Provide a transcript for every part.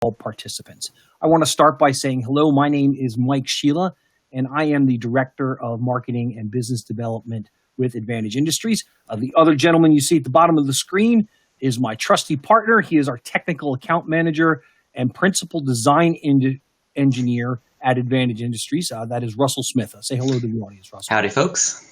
all participants. I want to start by saying hello. My name is Mike Shelah, and I am the Director of Marketing and Business Development with Advantage Industries. The other gentleman you see at the bottom of the screen is my trusty partner. He is our Technical Account Manager and Principal Design Engineer at Advantage Industries. That is Russell Smith. Say hello to the audience, Russell. Howdy, folks.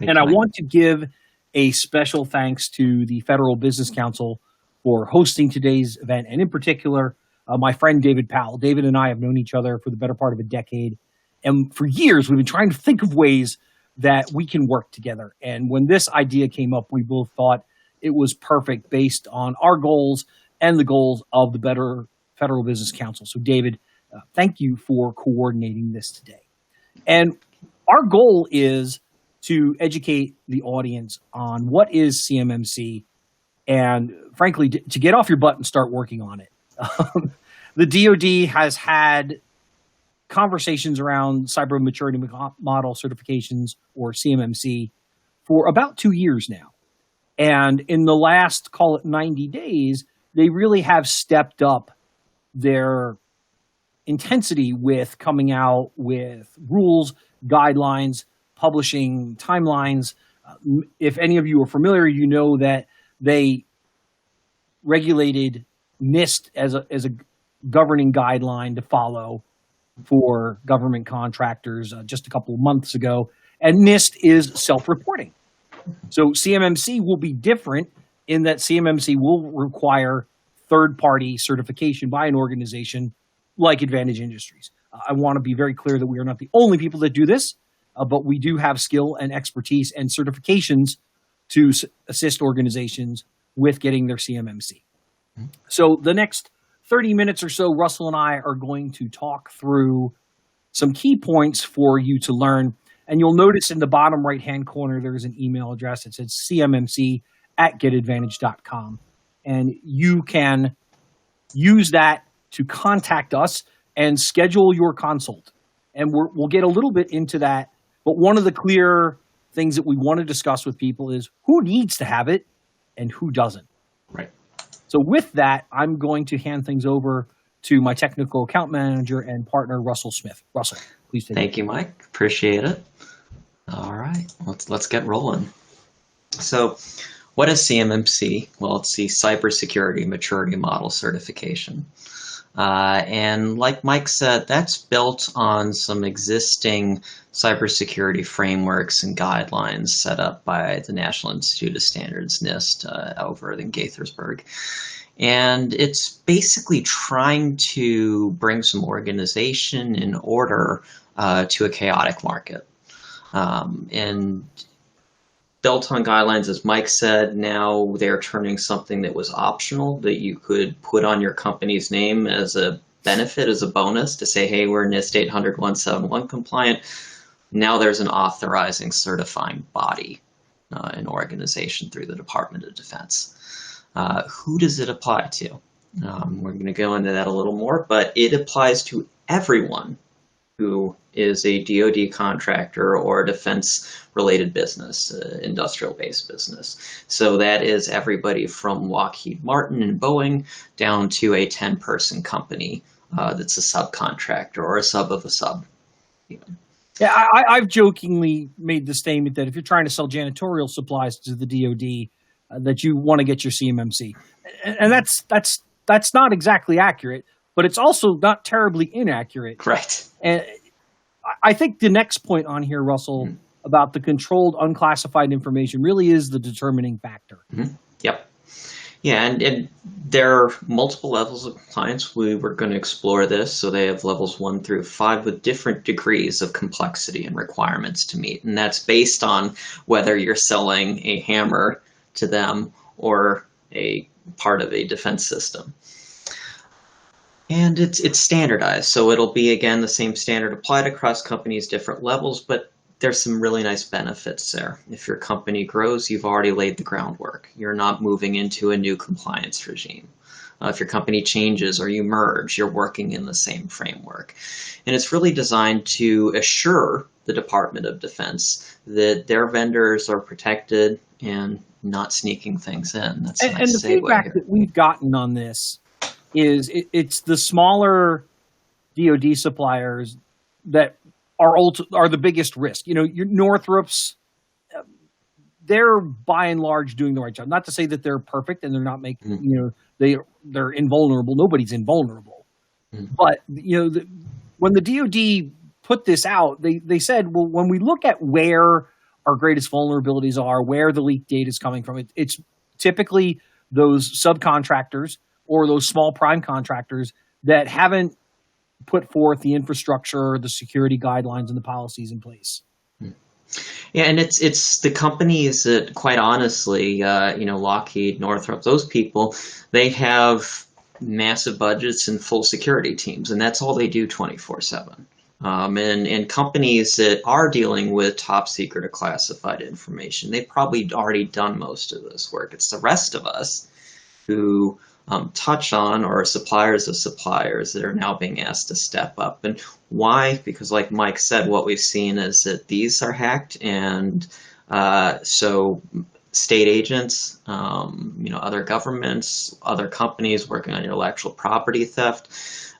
And I want to give a special thanks to the Federal Business Council for hosting today's event, and in particular, my friend David Powell. David and I have known each other for the better part of a decade, and for years we've been trying to think of ways that we can work together. And when this idea came up, we both thought it was perfect based on our goals and the goals of the Better Federal Business Council. So David, thank you for coordinating this today. And our goal is to educate the audience on what is CMMC and, frankly, to get off your butt and start working on it. The DoD has had conversations around Cyber Maturity Model Certifications, or CMMC, for about 2 years now. And in the last, call it 90 days, they really have stepped up their intensity with coming out with rules, guidelines, publishing timelines. If any of you are familiar, you know that they regulated NIST as a governing guideline to follow for government contractors just a couple of months ago. And NIST is self-reporting. So CMMC will be different in that CMMC will require third-party certification by an organization like Advantage Industries. I want to be very clear that we are not the only people that do this, but we do have skill and expertise and certifications to assist organizations with getting their CMMC. So the next 30 minutes or so, Russell and I are going to talk through some key points for you to learn. And you'll notice in the bottom right-hand corner, there's an email address that says cmmc@getadvantage.com. And you can use that to contact us and schedule your consult. And we'll get a little bit into that. But one of the clear things that we want to discuss with people is who needs to have it and who doesn't. Right. So with that, I'm going to hand things over to my technical account manager and partner, Russell Smith. Russell, please take it. Thank you, Mike. Appreciate it. All right, let's get rolling. So what is CMMC? Well, it's the Cybersecurity Maturity Model Certification. And like Mike said, that's built on some existing cybersecurity frameworks and guidelines set up by the National Institute of Standards, NIST, over in Gaithersburg. And it's basically trying to bring some organization and order to a chaotic market. And built on guidelines, as Mike said, now they're turning something that was optional that you could put on your company's name as a benefit, as a bonus to say, hey, we're NIST 800-171 compliant. Now there's an authorizing, certifying body, an organization through the Department of Defense. Who does it apply to? We're going to go into that a little more, but it applies to everyone who is a DoD contractor or a defense-related business, industrial-based business. So that is everybody from Lockheed Martin and Boeing down to a 10-person company that's a subcontractor or a sub of a sub. Even. Yeah, I've jokingly made the statement that if you're trying to sell janitorial supplies to the DoD, that you want to get your CMMC, and that's not exactly accurate, but it's also not terribly inaccurate. Right. And I think the next point on here, Russell, about the controlled unclassified information really is the determining factor. Mm-hmm. Yep. Yeah, and there are multiple levels of compliance. We were going to explore this. So they have levels 1 through 5 with different degrees of complexity and requirements to meet. And that's based on whether you're selling a hammer to them or a part of a defense system. And it's standardized. So it'll be, again, the same standard applied across companies, different levels, but there's some really nice benefits there. If your company grows, you've already laid the groundwork. You're not moving into a new compliance regime. If your company changes or you merge, you're working in the same framework. And it's really designed to assure the Department of Defense that their vendors are protected and not sneaking things in. That's a nice and the segue feedback here. that we've gotten on this is it's the smaller DoD suppliers that are the biggest risk. You know, your Northrop's, they're by and large doing the right job. Not to say that they're perfect and they're not making, you know, they're invulnerable. Nobody's invulnerable. But, you know, when the DoD put this out, they said, well, when we look at where our greatest vulnerabilities are, where the leaked data is coming from, it's typically those subcontractors or those small prime contractors that haven't put forth the infrastructure, the security guidelines, and the policies in place. Yeah, and it's the companies that, quite honestly, you know, Lockheed, Northrop, those people, they have massive budgets and full security teams, and that's all they do 24/7. And companies that are dealing with top secret or classified information, they've probably already done most of this work. It's the rest of us who touch on, or suppliers of suppliers, that are now being asked to step up. And why? Because like Mike said, what we've seen is that these are hacked, and so state agents, you know, other governments, other companies working on intellectual property theft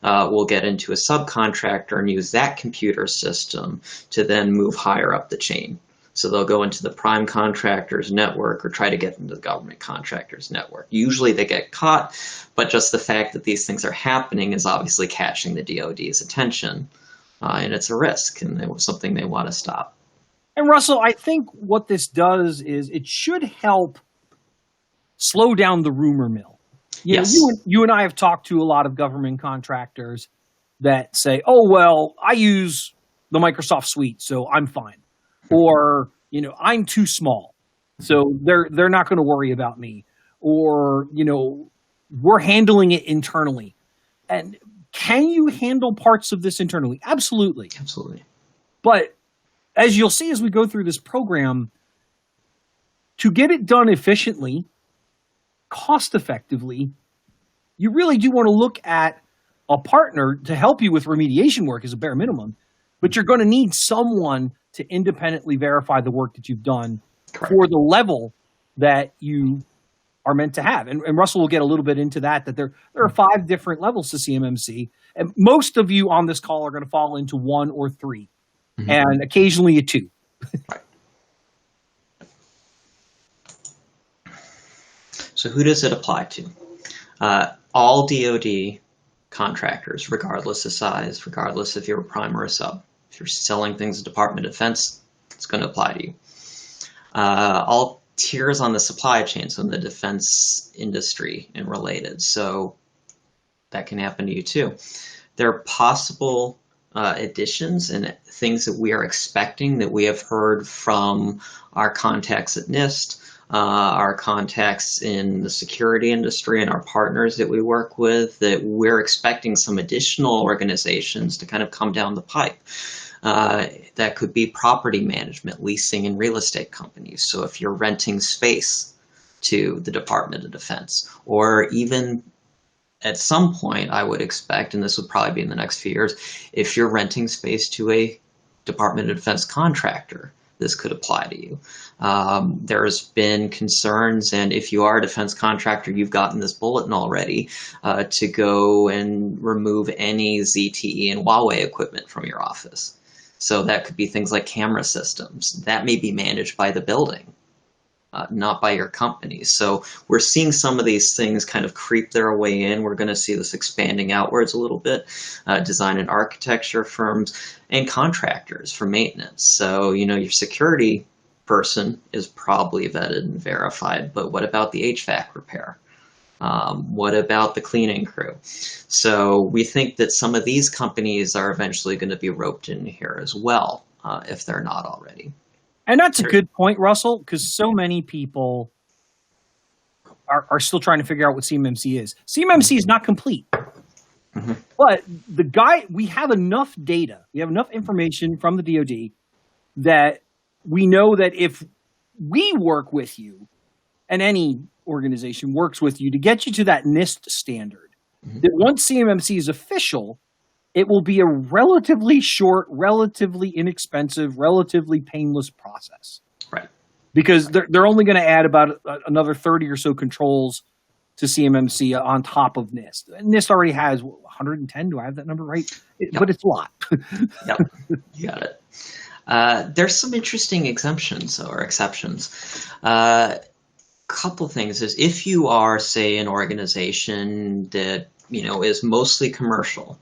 will get into a subcontractor and use that computer system to then move higher up the chain. So they'll go into the prime contractor's network or try to get into the government contractor's network. Usually they get caught, but just the fact that these things are happening is obviously catching the DoD's attention, and it's a risk, and it was something they want to stop. And Russell, I think what this does is it should help slow down the rumor mill. Yes. You and I have talked to a lot of government contractors that say, oh, well, I use the Microsoft suite, so I'm fine. Or, you know, I'm too small, so they're not going to worry about me. Or, you know, we're handling it internally. And can you handle parts of this internally? Absolutely. Absolutely. But as you'll see as we go through this program, to get it done efficiently, cost effectively, you really do want to look at a partner to help you with remediation work as a bare minimum. But you're going to need someone to independently verify the work that you've done. Correct. For the level that you are meant to have. And Russell will get a little bit into that there are 5 different levels to CMMC. And most of you on this call are going to fall into 1 or 3, and occasionally a 2. Right. So who does it apply to? All DoD contractors, regardless of size, regardless if you're a prime or a sub. If you're selling things to Department of Defense, it's going to apply to you. All tiers on the supply chain, so in the defense industry and related. So that can happen to you too. There are possible additions and things that we are expecting that we have heard from our contacts at NIST, our contacts in the security industry, and our partners that we work with, that we're expecting some additional organizations to kind of come down the pipe. That could be property management, leasing, and real estate companies. So if you're renting space to the Department of Defense, or even at some point, I would expect, and this would probably be in the next few years, if you're renting space to a Department of Defense contractor, this could apply to you. There's been concerns, and if you are a defense contractor, you've gotten this bulletin already, to go and remove any ZTE and Huawei equipment from your office. So that could be things like camera systems. That may be managed by the building, not by your company. So we're seeing some of these things kind of creep their way in. We're going to see this expanding outwards a little bit. Design and architecture firms and contractors for maintenance. So, you know, your security person is probably vetted and verified, but what about the HVAC repair? What about the cleaning crew? So we think that some of these companies are eventually going to be roped in here as well, if they're not already. And that's a good point, Russell, because so many people are still trying to figure out what CMMC is. CMMC is not complete. But we have enough data, we have enough information from the DoD that we know that if we work with you, and any organization works with you to get you to that NIST standard, that once CMMC is official, it will be a relatively short, relatively inexpensive, relatively painless process. Right. Because they're only going to add about another 30 or so controls to CMMC on top of NIST. NIST already has 110. Do I have that number right? Yep. But it's a lot. Yep, you got it. There's some interesting exemptions or exceptions. Couple things is if you are, say, an organization that is mostly commercial,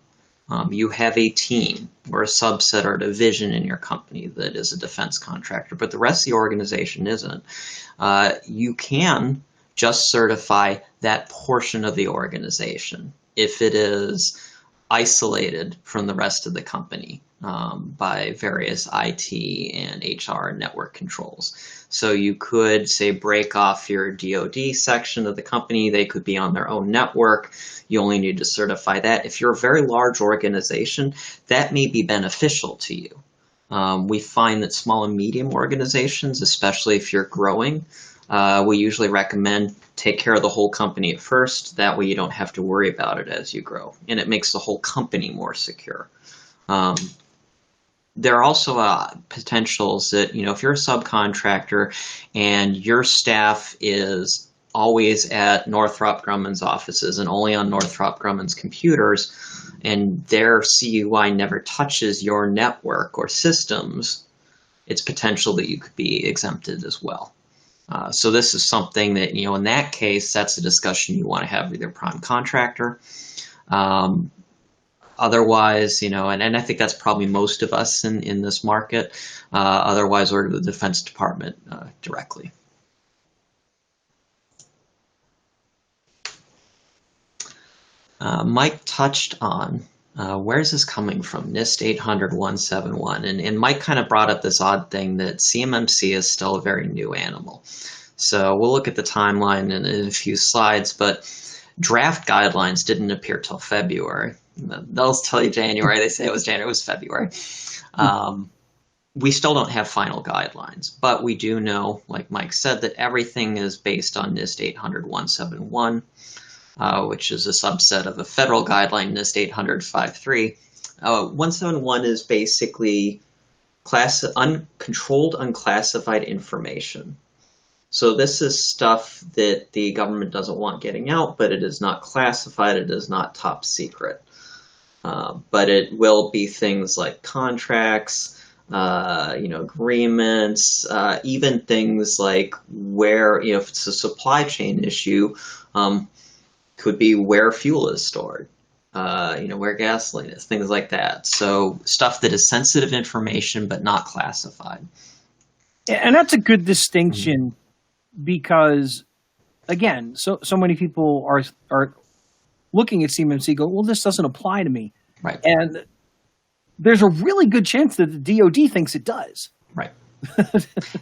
you have a team or a subset or division in your company that is a defense contractor, but the rest of the organization isn't. You can just certify that portion of the organization if it is isolated from the rest of the company by various IT and HR network controls. So you could, say, break off your DoD section of the company. They could be on their own network. You only need to certify that. If you're a very large organization, that may be beneficial to you. We find that small and medium organizations, especially if you're growing, we usually recommend take care of the whole company at first. That way you don't have to worry about it as you grow, and it makes the whole company more secure. There are also potentials that, if you're a subcontractor and your staff is always at Northrop Grumman's offices and only on Northrop Grumman's computers, and their CUI never touches your network or systems, it's potential that you could be exempted as well. So this is something that, in that case, that's a discussion you want to have with your prime contractor. Otherwise, and I think that's probably most of us in this market. Otherwise, order the Defense Department directly. Mike touched on where is this coming from? NIST 800-171. And Mike kind of brought up this odd thing that CMMC is still a very new animal. So we'll look at the timeline in a few slides, but draft guidelines didn't appear till February. They'll tell you January. They say it was January. It was February. We still don't have final guidelines, but we do know, like Mike said, that everything is based on NIST 800-171. Which is a subset of a federal guideline, NIST 800-53. 171 is basically uncontrolled, unclassified information. So this is stuff that the government doesn't want getting out, but it is not classified, it is not top secret. But it will be things like contracts, agreements, even things like where, if it's a supply chain issue, could be where fuel is stored, where gasoline is, things like that. So stuff that is sensitive information but not classified. And that's a good distinction because, again, so many people are looking at CMMC go, well, this doesn't apply to me. Right. And there's a really good chance that the DoD thinks it does. Right.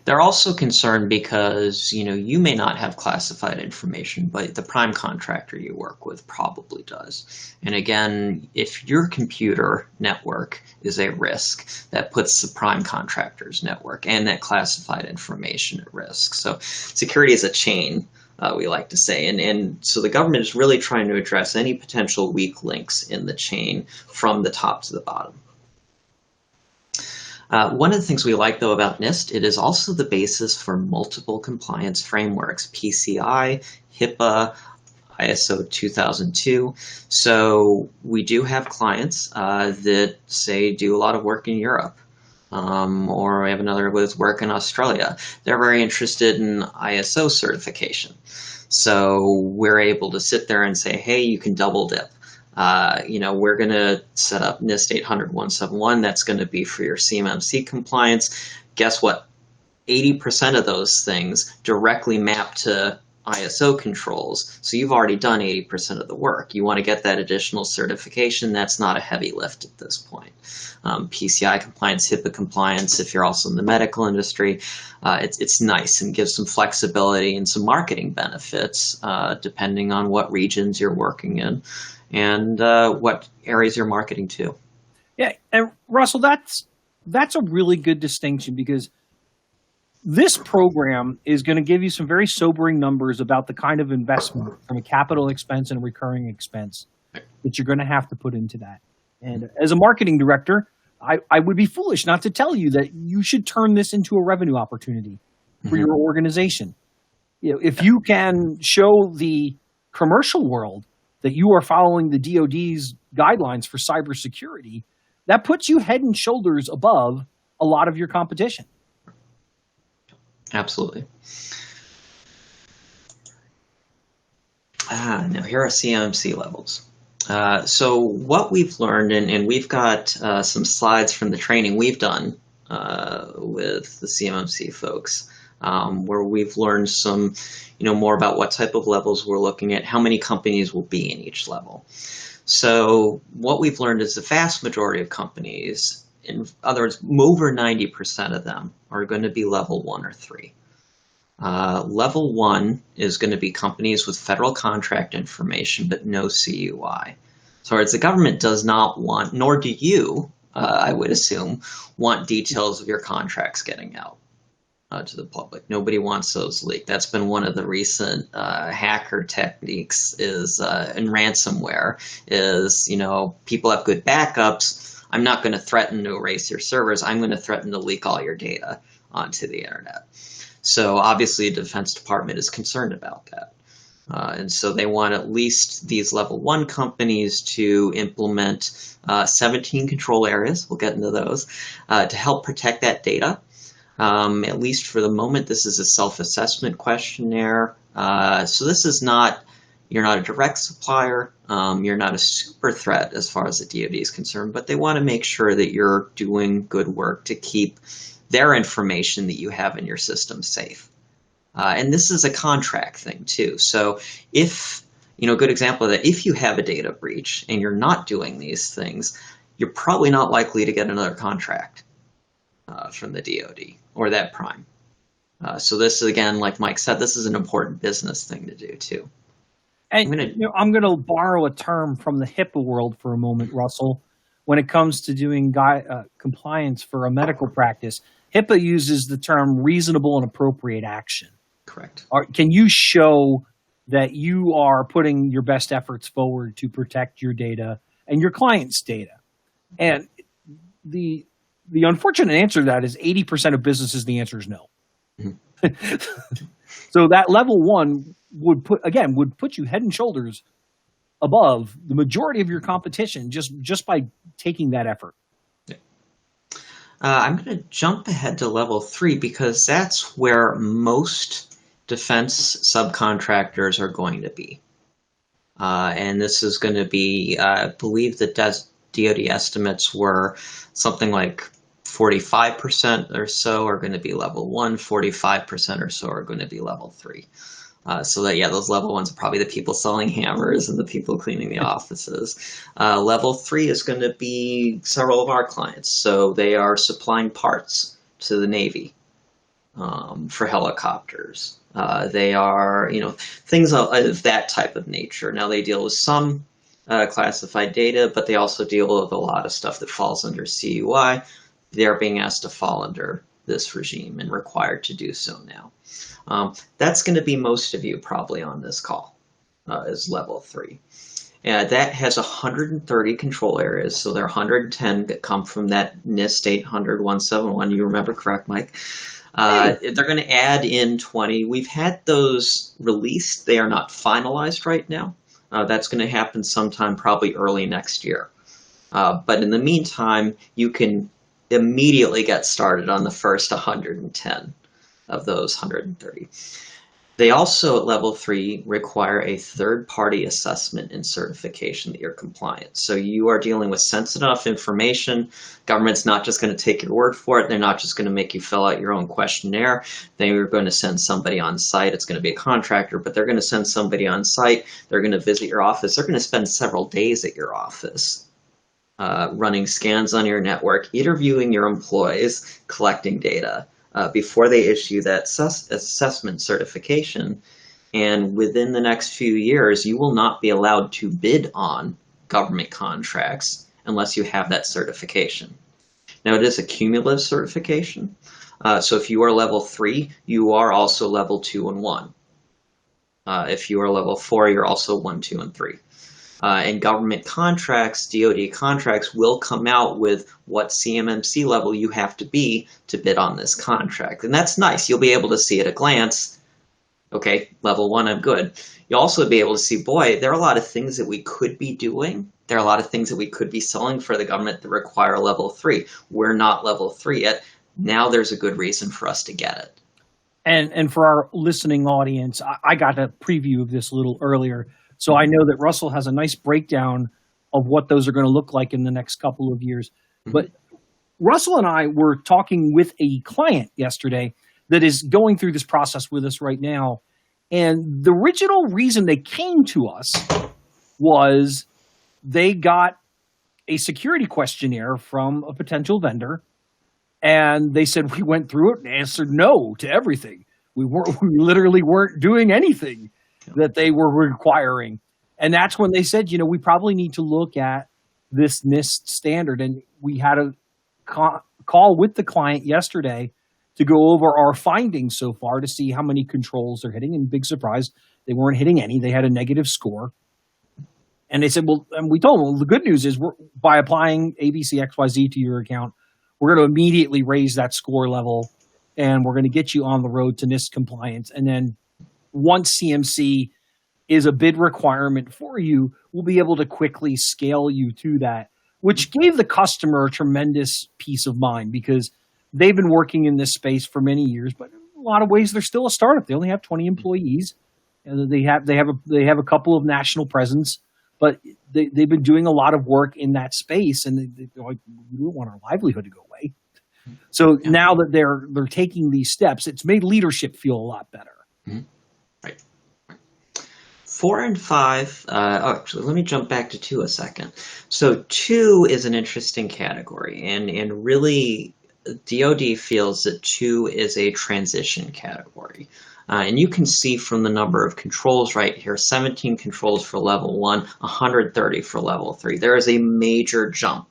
They're also concerned because, you may not have classified information, but the prime contractor you work with probably does. And again, if your computer network is a risk, that puts the prime contractor's network and that classified information at risk. So security is a chain, we like to say. And so the government is really trying to address any potential weak links in the chain from the top to the bottom. One of the things we like, though, about NIST, it is also the basis for multiple compliance frameworks, PCI, HIPAA, ISO 2002. So we do have clients that, say, do a lot of work in Europe, or we have another with work in Australia. They're very interested in ISO certification. So we're able to sit there and say, hey, you can double dip. We're going to set up NIST 800-171. That's going to be for your CMMC compliance. Guess what? 80% of those things directly map to ISO controls. So you've already done 80% of the work. You want to get that additional certification. That's not a heavy lift at this point. PCI compliance, HIPAA compliance, if you're also in the medical industry, it's nice and gives some flexibility and some marketing benefits depending on what regions you're working in and what areas you're marketing to. Yeah, and Russell, that's a really good distinction because this program is going to give you some very sobering numbers about the kind of investment from a capital expense and a recurring expense that you're going to have to put into that. And as a marketing director, I would be foolish not to tell you that you should turn this into a revenue opportunity for your organization. If you can show the commercial world that you are following the DoD's guidelines for cybersecurity, that puts you head and shoulders above a lot of your competition. Absolutely. Now here are CMC levels. So what we've learned, and we've got some slides from the training we've done with the CMMC folks, where we've learned some, more about what type of levels we're looking at, how many companies will be in each level. So what we've learned is the vast majority of companies, in other words, over 90% of them, are going to be level 1 or 3. Level 1 is going to be companies with federal contract information but no CUI. So the government does not want, nor do you, I would assume, want details of your contracts getting out to the public. Nobody wants those leaked. That's been one of the recent hacker techniques is in ransomware is, people have good backups. I'm not going to threaten to erase your servers. I'm going to threaten to leak all your data onto the internet. So obviously the Defense Department is concerned about that. And so they want at least these level 1 companies to implement 17 control areas, we'll get into those, to help protect that data. At least for the moment, this is a self-assessment questionnaire. So this is not, you're not a direct supplier, you're not a super threat as far as the DoD is concerned, but they want to make sure that you're doing good work to keep their information that you have in your system safe. And this is a contract thing too. So if, good example of that, if you have a data breach and you're not doing these things, you're probably not likely to get another contract from the DoD or that prime. So this, again, like Mike said, this is an important business thing to do too. And I'm going to borrow a term from the HIPAA world for a moment, Russell. When it comes to doing compliance for a medical practice, HIPAA uses the term reasonable and appropriate action. Correct. Can you show that you are putting your best efforts forward to protect your data and your client's data? And the unfortunate answer to that is 80% of businesses, the answer is no. Mm-hmm. So that level 1 would put you head and shoulders above the majority of your competition just by taking that effort. Yeah. I'm going to jump ahead to level 3 because that's where most defense subcontractors are going to be. And this is going to be, I believe the DoD estimates were something like 45% or so are going to be level 1, 45% or so are going to be level 3. So that, those level 1s are probably the people selling hammers and the people cleaning the offices. Level 3 is going to be several of our clients. So they are supplying parts to the Navy for helicopters. They are, things of that type of nature. Now they deal with some classified data, but they also deal with a lot of stuff that falls under CUI. They're being asked to fall under this regime and required to do so now. That's going to be most of you probably on this call is level 3. That has 130 control areas, so there are 110 that come from that NIST 800-171. You remember, correct, Mike? They're going to add in 20. We've had those released. They are not finalized right now. That's going to happen sometime probably early next year. But in the meantime, you can immediately get started on the first 110 of those 130. They also, at level 3, require a third-party assessment and certification that you're compliant. So you are dealing with sensitive enough information. Government's not just going to take your word for it. They're not just going to make you fill out your own questionnaire. They are going to send somebody on site. It's going to be a contractor, but they're going to send somebody on site. They're going to visit your office. They're going to spend several days at your office, running scans on your network, interviewing your employees, collecting data. Before they issue that assessment certification. And within the next few years, you will not be allowed to bid on government contracts unless you have that certification. Now, it is a cumulative certification. So if you are level 3, you are also level 2 and 1. If you are level 4, you're also 1, 2, and 3. And government contracts, DoD contracts, will come out with what CMMC level you have to be to bid on this contract. And that's nice. You'll be able to see at a glance, Okay, level 1, I'm good. You'll also be able to see, boy, there are a lot of things that we could be doing. There are a lot of things that we could be selling for the government that require level 3. We're not level 3 yet. Now there's a good reason for us to get it. And for our listening audience, I got a preview of this a little earlier, so I know that Russell has a nice breakdown of what those are going to look like in the next couple of years. But Russell and I were talking with a client yesterday that is going through this process with us right now. And the original reason they came to us was they got a security questionnaire from a potential vendor. And they said, we went through it and answered no to everything. We literally weren't doing anything that they were requiring. And that's when they said, we probably need to look at this NIST standard. And we had a call with the client yesterday to go over our findings so far to see how many controls they're hitting. And big surprise, they weren't hitting any. They had a negative score. And they said, well, and we told them, well, the good news is by applying ABC XYZ to your account, we're going to immediately raise that score level, and we're going to get you on the road to NIST compliance. And then once CMC is a bid requirement for you, we'll be able to quickly scale you to that, which gave the customer a tremendous peace of mind because they've been working in this space for many years, but in a lot of ways, they're still a startup. They only have 20 employees, and they have a couple of national presence. But they've been doing a lot of work in that space, and they're like, we don't want our livelihood to go away. So now that they're taking these steps, it's made leadership feel a lot better. Right. 4 and 5. Actually, let me jump back to 2 a second. So 2 is an interesting category, and really, DoD feels that 2 is a transition category. And you can see from the number of controls right here, 17 controls for level 1, 130 for level 3. There is a major jump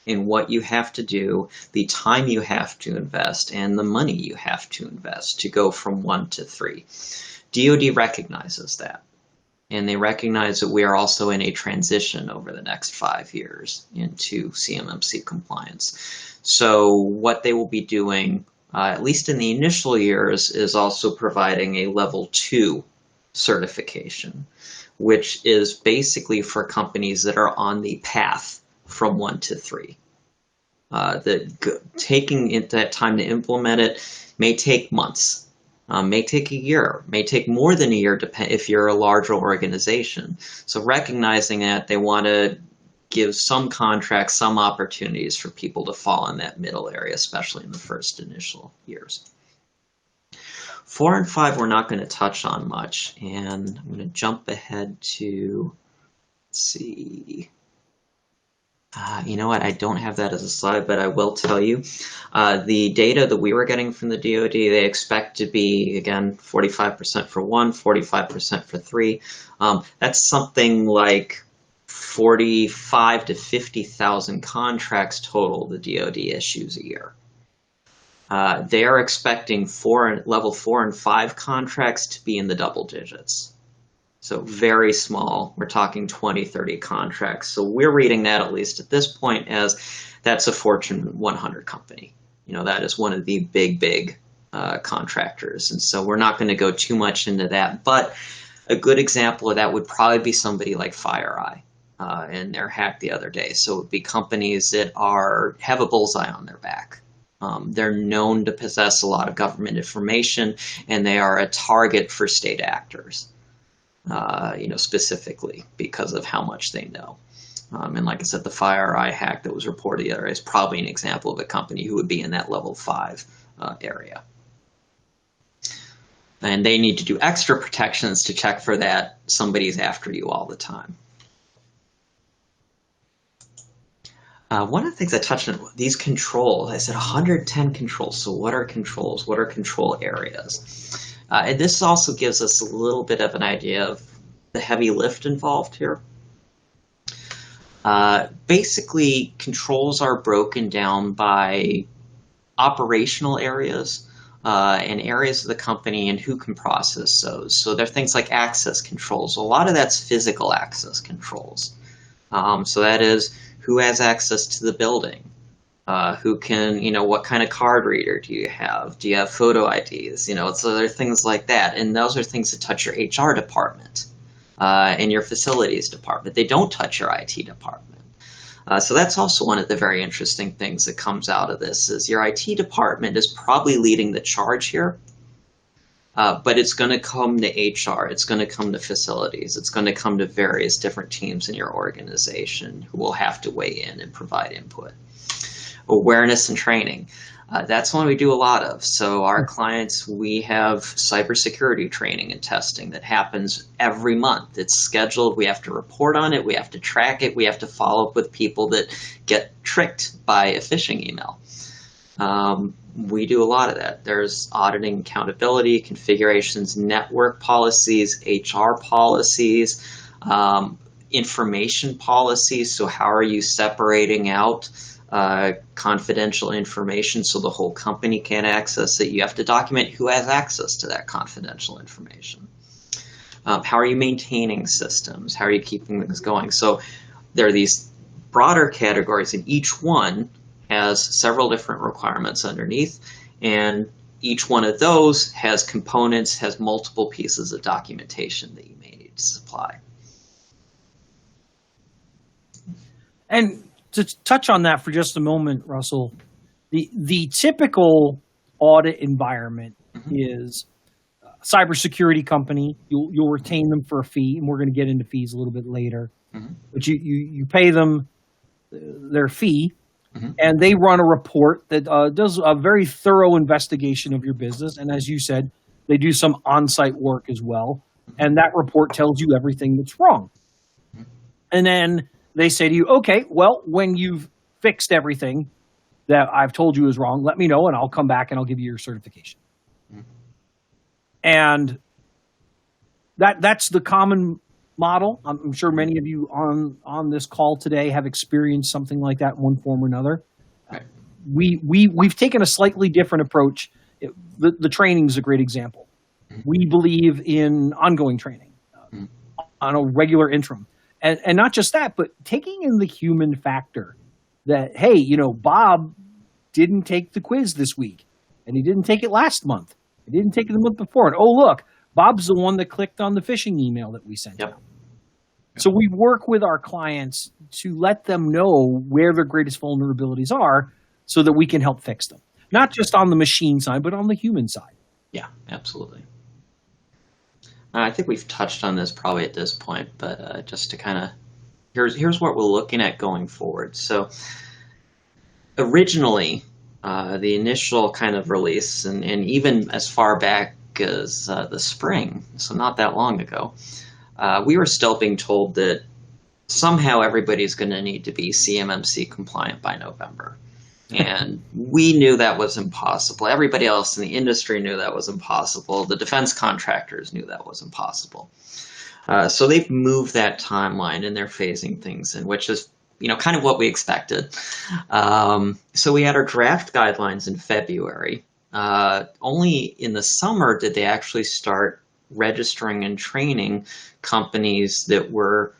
in what you have to do, the time you have to invest, and the money you have to invest to go from 1 to 3. DoD recognizes that. And they recognize that we are also in a transition over the next 5 years into CMMC compliance. So what they will be doing, at least in the initial years, is also providing a level 2 certification, which is basically for companies that are on the path from 1 to 3. Taking that time to implement it may take months, may take a year, may take more than a year if you're a larger organization. So recognizing that, they want to give some contracts, some opportunities for people to fall in that middle area, especially in the first initial years. 4 and 5 we're not going to touch on much, and I'm going to jump ahead to, let's see, you know what, I don't have that as a slide, but I will tell you. The data that we were getting from the DoD, they expect to be, again, 45% for 1, 45% for 3. That's something like 45 to 50,000 contracts total the DoD issues a year. They are expecting level 4 and 5 contracts to be in the double digits. So very small. We're talking 20, 30 contracts. So we're reading that, at least at this point, as that's a Fortune 100 company. That is one of the big contractors. And so we're not going to go too much into that. But a good example of that would probably be somebody like FireEye and their hack the other day. So it would be companies that have a bullseye on their back. They're known to possess a lot of government information, and they are a target for state actors. Specifically because of how much they know. And like I said, the FireEye hack that was reported the other day is probably an example of a company who would be in that level 5 area. And they need to do extra protections to check for that somebody's after you all the time. One of the things I touched on, these controls, I said 110 controls. So what are controls? What are control areas? And this also gives us a little bit of an idea of the heavy lift involved here. Basically, controls are broken down by operational areas and areas of the company and who can process those. So there are things like access controls. A lot of that's physical access controls. So that is who has access to the building, Who can, what kind of card reader do you have? Do you have photo IDs? So there are things like that. And those are things that touch your HR department and your facilities department. They don't touch your IT department. So that's also one of the very interesting things that comes out of this is your IT department is probably leading the charge here. But it's going to come to HR, it's going to come to facilities, it's going to come to various different teams in your organization who will have to weigh in and provide input. Awareness and training. That's one we do a lot of. So our clients, we have cybersecurity training and testing that happens every month. It's scheduled. We have to report on it. We have to track it. We have to follow up with people that get tricked by a phishing email. We do a lot of that. There's auditing, accountability, configurations, network policies, HR policies, information policies. So how are you separating out confidential information so the whole company can't access it? You have to document who has access to that confidential information. How are you maintaining systems? How are you keeping things going? So there are these broader categories, and each one has several different requirements underneath, and each one of those has components, has multiple pieces of documentation that you may need to supply. And to touch on that for just a moment, Russell, the typical audit environment is a cybersecurity company. You'll retain them for a fee, and we're going to get into fees a little bit later. But you pay them their fee, and they run a report that does a very thorough investigation of your business. And as you said, they do some on-site work as well. And that report tells you everything that's wrong. And then they say to you, okay, well, when you've fixed everything that I've told you is wrong, let me know and I'll come back and I'll give you your certification. And that's the common model. I'm sure many of you on this call today have experienced something like that in one form or another. Right. We've taken a slightly different approach. The training is a great example. We believe in ongoing training on a regular interim. And not just that, but taking in the human factor that, hey, Bob didn't take the quiz this week, and he didn't take it last month. He didn't take it the month before. And, oh, look, Bob's the one that clicked on the phishing email that we sent out. So we work with our clients to let them know where their greatest vulnerabilities are so that we can help fix them. Not just on the machine side, but on the human side. Yeah, absolutely. I think we've touched on this probably at this point, but just to kind of, here's what we're looking at going forward. So originally, the initial kind of release, and even as far back as the spring, so not that long ago, we were still being told that somehow everybody's going to need to be CMMC compliant by November. And we knew that was impossible. Everybody else in the industry knew that was impossible. The defense contractors knew that was impossible. So they've moved that timeline and they're phasing things in, which is, kind of what we expected. So we had our draft guidelines in February. Only in the summer did they actually start registering and training companies that were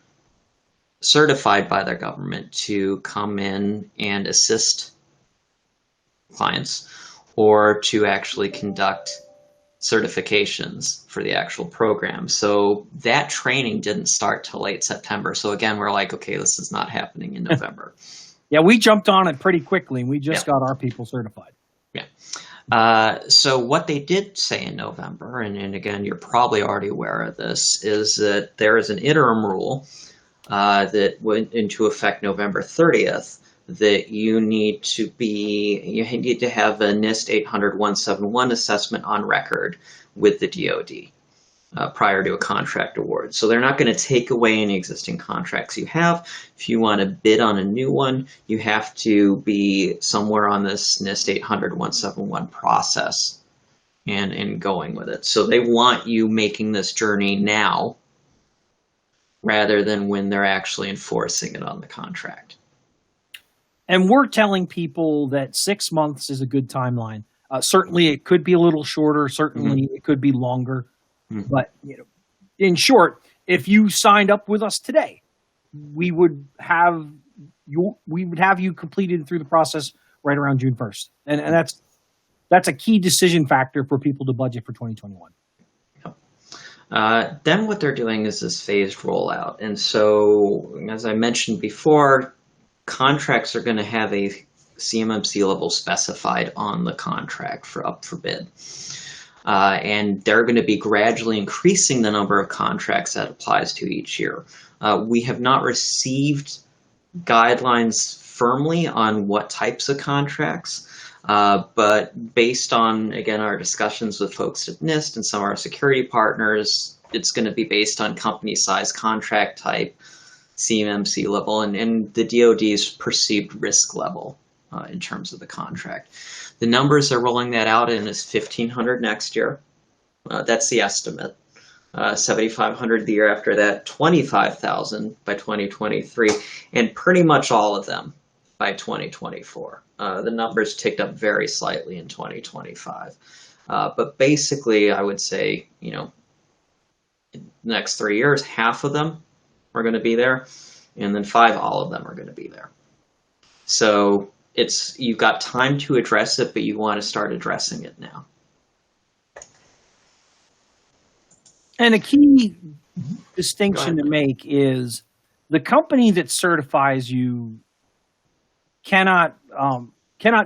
certified by their government to come in and assist clients or to actually conduct certifications for the actual program. So that training didn't start till late September. So again, we're like, okay, this is not happening in November. Yeah, we jumped on it pretty quickly, and we just got our people certified. Yeah. So what they did say in November, and again, you're probably already aware of this, is that there is an interim rule that went into effect November 30th that you need to have a NIST 800-171 assessment on record with the DoD prior to a contract award. So they're not going to take away any existing contracts you have. If you want to bid on a new one, you have to be somewhere on this NIST 800-171 process and going with it. So they want you making this journey now rather than when they're actually enforcing it on the contract. And we're telling people that 6 months is a good timeline. Certainly, it could be a little shorter. Certainly, it could be longer. But in short, if you signed up with us today, we would have you completed through the process right around June 1st. And that's a key decision factor for people to budget for 2021. Then what they're doing is this phased rollout. And so, as I mentioned before, contracts are going to have a CMMC level specified on the contract for up for bid. And they're going to be gradually increasing the number of contracts that applies to each year. We have not received guidelines firmly on what types of contracts, but based on, again, our discussions with folks at NIST and some of our security partners, it's going to be based on company size, contract type, CMMC level, and the DoD's perceived risk level in terms of the contract. The numbers they're rolling that out in is 1,500 next year. That's the estimate. 7,500 the year after that, 25,000 by 2023, and pretty much all of them by 2024. The numbers ticked up very slightly in 2025. But basically, I would say, in the next 3 years, half of them are going to be there, and then 5, all of them are going to be there. So you've got time to address it, but you want to start addressing it now. And a key distinction to make is the company that certifies you cannot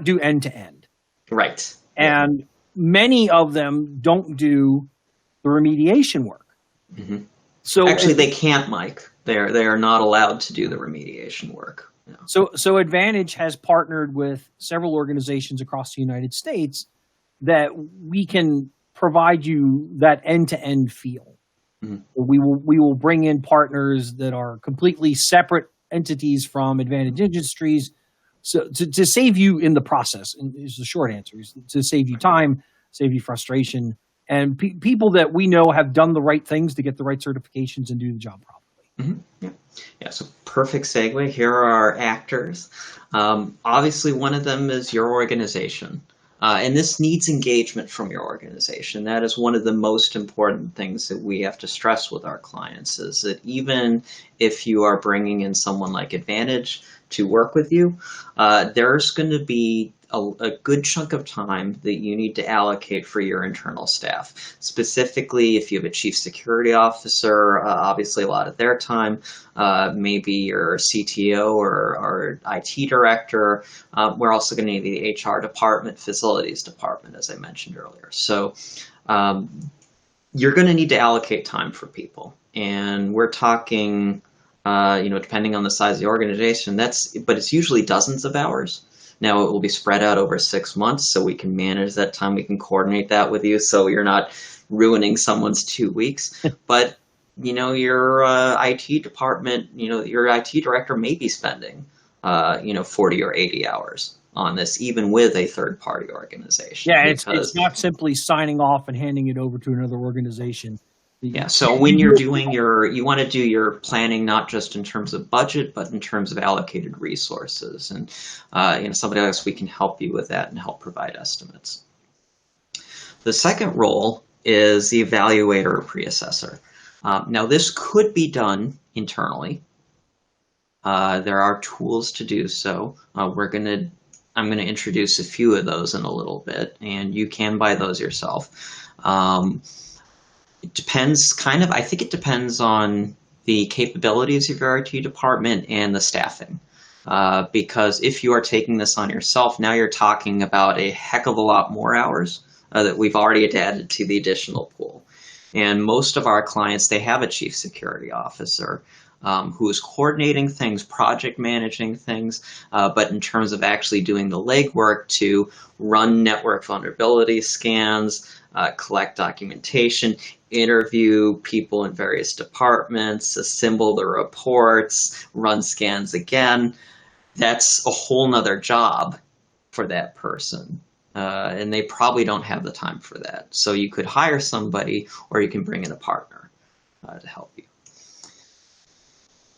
do end to end. Right. And many of them don't do the remediation work. Mm-hmm. So actually, they can't, Mike. They are not allowed to do the remediation work. No. So Advantage has partnered with several organizations across the United States that we can provide you that end-to-end feel. Mm-hmm. We will bring in partners that are completely separate entities from Advantage Industries, so to save you in the process. And is the short answer, is to save you time, save you frustration, and people that we know have done the right things to get the right certifications and do the job properly. Mm-hmm. Yeah. So perfect segue. Here are our actors. Obviously, one of them is your organization. And this needs engagement from your organization. That is one of the most important things that we have to stress with our clients, is that even if you are bringing in someone like Advantage to work with you, there's going to be a good chunk of time that you need to allocate for your internal staff. Specifically, if you have a chief security officer, obviously a lot of their time, maybe your CTO or IT director. We're also going to need the HR department, facilities department, as I mentioned earlier. So you're going to need to allocate time for people. And we're talking, depending on the size of the organization, but it's usually dozens of hours. Now, it will be spread out over 6 months, so we can manage that time. We can coordinate that with you, so you're not ruining someone's 2 weeks. But, your IT department, your IT director may be spending, 40 or 80 hours on this, even with a third-party organization. Yeah, it's not simply signing off and handing it over to another organization. Yeah, so when you're doing you want to do your planning not just in terms of budget, but in terms of allocated resources. And somebody else, we can help you with that and help provide estimates. The second role is the Evaluator Pre-Assessor. Now, this could be done internally. There are tools to do so. I'm going to introduce a few of those in a little bit, and you can buy those yourself. It depends I think it depends on the capabilities of your IT department and the staffing. Because if you are taking this on yourself, now you're talking about a heck of a lot more hours that we've already added to the additional pool. And most of our clients, they have a chief security officer who is coordinating things, project managing things, but in terms of actually doing the legwork to run network vulnerability scans, collect documentation, interview people in various departments, assemble the reports, run scans again. That's a whole nother job for that person. And they probably don't have the time for that. So you could hire somebody, or you can bring in a partner to help you.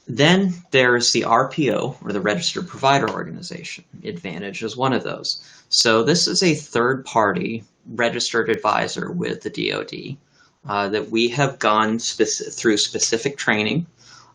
Then there's the RPO, or the Registered Provider Organization. Advantage is one of those. So this is a third-party registered advisor with the DoD that we have gone through specific training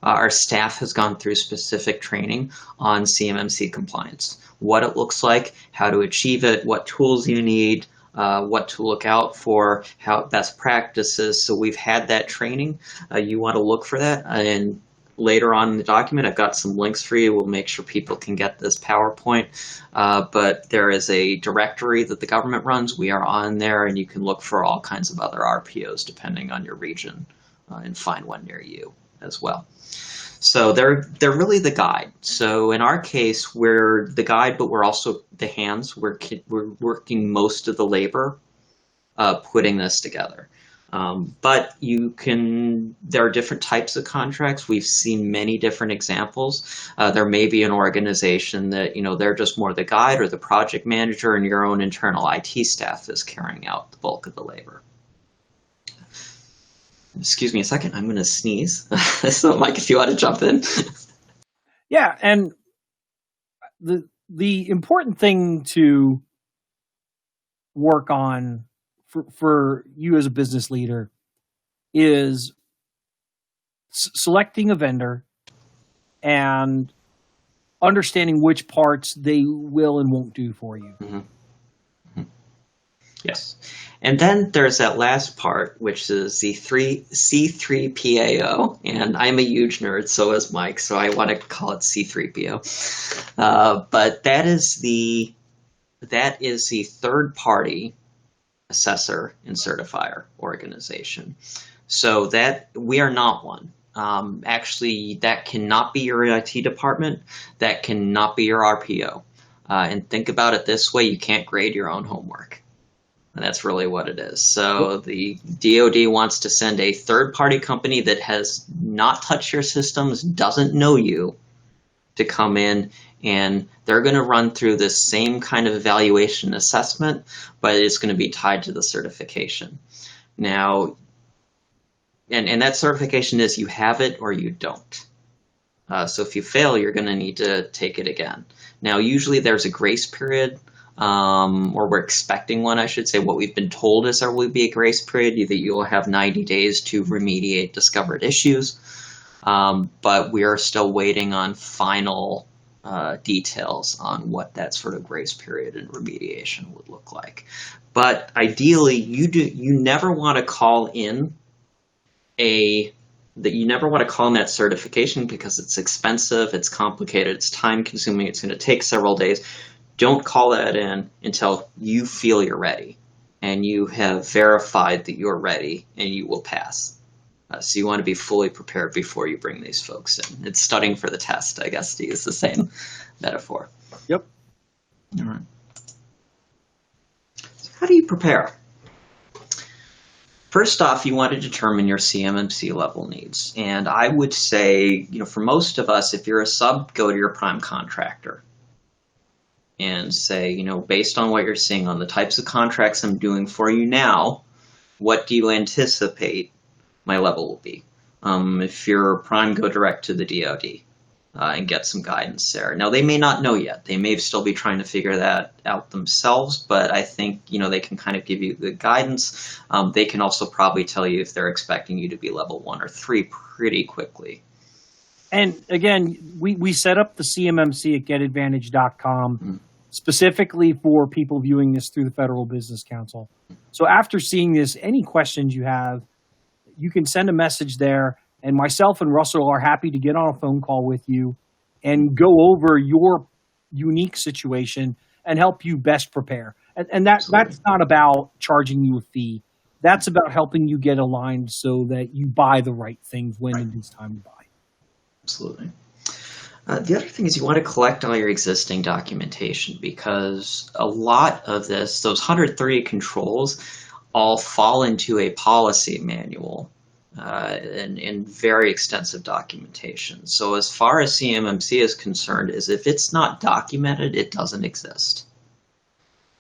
our staff has gone through specific training on CMMC compliance, what it looks like, how to achieve it, what tools you need, what to look out for, how best practices. So we've had that training. You want to look for that. And later on in the document, I've got some links for you. We'll make sure people can get this PowerPoint. But there is a directory that the government runs. We are on there, and you can look for all kinds of other RPOs depending on your region and find one near you as well. So they're really the guide. So in our case, we're the guide, but we're also the hands. We're working most of the labor putting this together. But there are different types of contracts. We've seen many different examples. There may be an organization that, they're just more the guide or the project manager, and your own internal IT staff is carrying out the bulk of the labor. Excuse me a second, I'm going to sneeze. So, Mike, if you want to jump in. Yeah, and the important thing to work on for you as a business leader is selecting a vendor and understanding which parts they will and won't do for you. Mm-hmm. Mm-hmm. Yes. And then there's that last part, which is the C3PAO. And I'm a huge nerd, so is Mike, so I want to call it C3PO. But that is the third party assessor and certifier organization. So that we are not one. Actually, that cannot be your IT department. That cannot be your RPO. And think about it this way, you can't grade your own homework. And that's really what it is. So the DoD wants to send a third-party company that has not touched your systems, doesn't know you, to come in, and they're going to run through this same kind of evaluation assessment, but it's going to be tied to the certification. Now, and that certification is you have it or you don't. So if you fail, you're going to need to take it again. Now, usually there's a grace period. Or we're expecting one, I should say. What we've been told is there will be a grace period, that you will have 90 days to remediate discovered issues. But we are still waiting on final details on what that sort of grace period and remediation would look like. But ideally, you never want to call in that certification because it's expensive, it's complicated, it's time consuming, it's going to take several days. Don't call that in until you feel you're ready and you have verified that you're ready and you will pass. So you want to be fully prepared before you bring these folks in. It's studying for the test, I guess, to use the same metaphor. Yep. All right. So how do you prepare? First off, you want to determine your CMMC level needs. And I would say, for most of us, if you're a sub, go to your prime contractor. And say, based on what you're seeing on the types of contracts I'm doing for you now, what do you anticipate my level will be? If you're prime, go direct to the DoD and get some guidance there. Now, they may not know yet. They may still be trying to figure that out themselves, but I think, they can kind of give you the guidance. They can also probably tell you if they're expecting you to be level 1 or 3 pretty quickly. And again, we set up the CMMC at getadvantage.com specifically for people viewing this through the Federal Business Council. So after seeing this, any questions you have, you can send a message there, and myself and Russell are happy to get on a phone call with you and go over your unique situation and help you best prepare. And that's not about charging you a fee. That's about helping you get aligned so that you buy the right things when it is time to buy. Absolutely. The other thing is you want to collect all your existing documentation because a lot of this, those 130 controls, all fall into a policy manual and very extensive documentation. So as far as CMMC is concerned, is if it's not documented, it doesn't exist.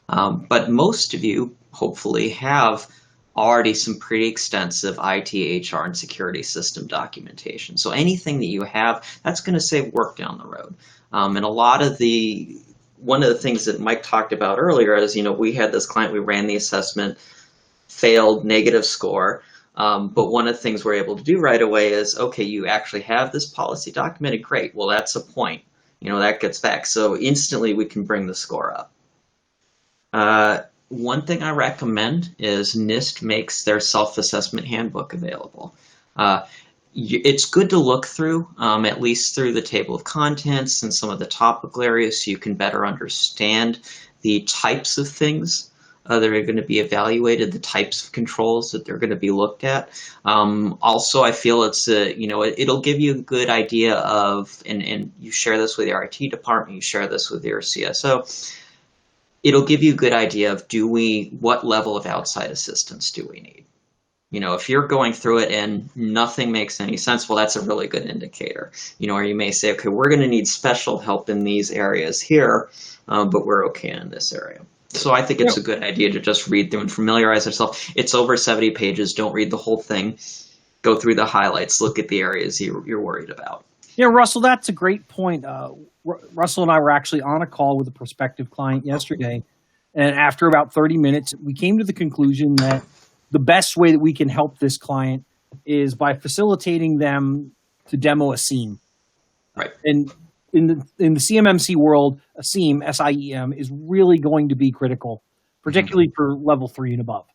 But most of you hopefully have already some pretty extensive IT, HR, and security system documentation. So anything that you have, that's going to save work down the road. And one of the things that Mike talked about earlier is, we had this client, we ran the assessment, failed, negative score. But one of the things we're able to do right away is, okay, you actually have this policy documented. Great. Well, that's a point. That gets back. So instantly we can bring the score up. One thing I recommend is NIST makes their self-assessment handbook available. It's good to look through, at least through the table of contents and some of the topical areas so you can better understand the types of things that are going to be evaluated, the types of controls that they're going to be looked at. Also, I feel it'll give you a good idea of, and you share this with your IT department, you share this with your CSO, it'll give you a good idea of what level of outside assistance do we need? If you're going through it and nothing makes any sense, well, that's a really good indicator. Or you may say, okay, we're going to need special help in these areas here, but we're okay in this area. So I think it's a good idea to just read through and familiarize yourself. It's over 70 pages. Don't read the whole thing. Go through the highlights. Look at the areas you're worried about. Yeah, Russell, that's a great point. Russell and I were actually on a call with a prospective client yesterday, and after about 30 minutes, we came to the conclusion that the best way that we can help this client is by facilitating them to demo a SIEM. Right. And in the CMMC world, a SIEM, SIEM, is really going to be critical, particularly for level 3 and above.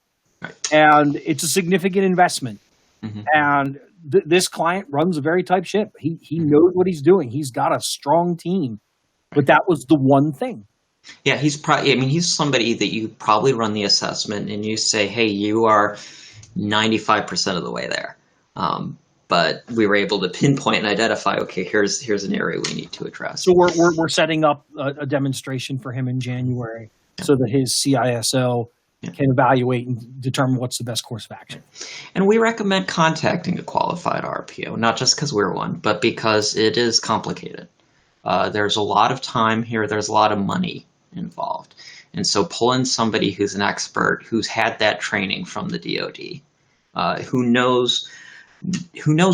Right. And it's a significant investment. Mm-hmm. And this client runs a very tight ship. He knows what he's doing. He's got a strong team. But that was the one thing. Yeah, he's somebody that you probably run the assessment and you say, hey, you are 95% of the way there. But we were able to pinpoint and identify, okay, here's an area we need to address. So we're setting up a demonstration for him in January so that his CISO can evaluate and determine what's the best course of action. And we recommend contacting a qualified RPO, not just because we're one, but because it is complicated. There's a lot of time here. There's a lot of money involved. And so pull in somebody who's an expert, who's had that training from the DoD, who knows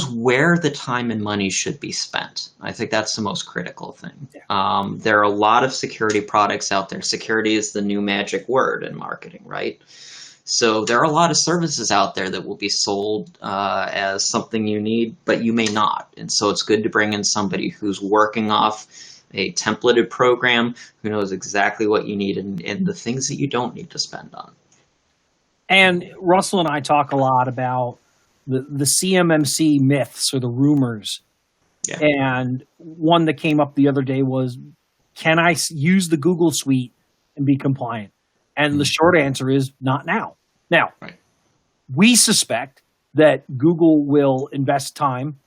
where the time and money should be spent. I think that's the most critical thing. Yeah. There are a lot of security products out there. Security is the new magic word in marketing, right? So there are a lot of services out there that will be sold as something you need, but you may not. And so it's good to bring in somebody who's working off a templated program, who knows exactly what you need and the things that you don't need to spend on. And Russell and I talk a lot about the CMMC myths or the rumors. Yeah. And one that came up the other day was, can I use the Google suite and be compliant? And the short answer is not now. Now, we suspect that Google will invest time